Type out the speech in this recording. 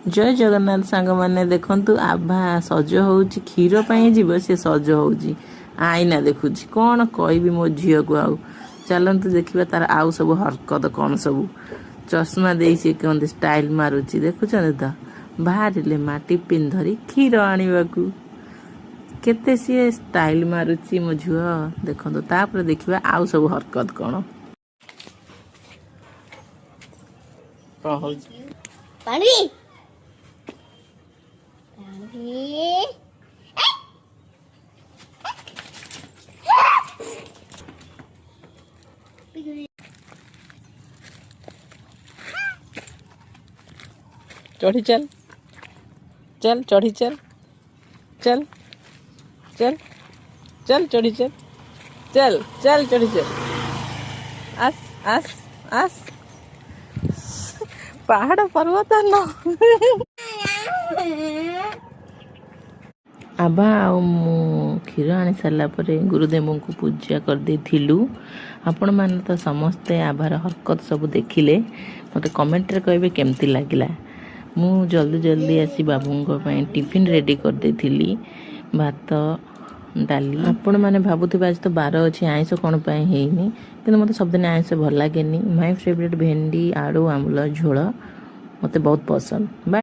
जय जगन्नाथ सांग मैंने देखंतु आभा सज होउची क्षीर पाई जीव से सज होउची आईना देखुची कौन कहबी मो झील को आउ चलतु देखा तार आउ सब हरकत कौन सब चश्मा दे सी कहते स्टाइल मारुची देखुं तो बाहर माँ टिफिन धरी क्षीर आने केते सी स्टाइल मारुची मो झील देखो तापर देखा आउ सब हरकत कौन पानी चढ़ी चल चल चढ़ी चल चल चल चल चढ़ी चल चल चल चढ़ी चल आस आस आस पहाड़ पर्वत न आभा आ क्षीर आनी सारा गुरुदेव को पूजा कर देथिलु आपण मैंने तो समस्ते आभार हरकत सब देखिले मते कमेंट रे कहबे केमती लागिला मु जल्दी जल्दी आसी बाबू टिफिन रेडी कर देथिली भात डाली आपण मैंने भाबुथिबा आज तो 12 अच्छी आइंस कौन पाई हेनी कि मते सब दिन आइंस भल लागेनी माय फेवरेट भेंडी आलू आंबल झोल मते बहुत पसंद।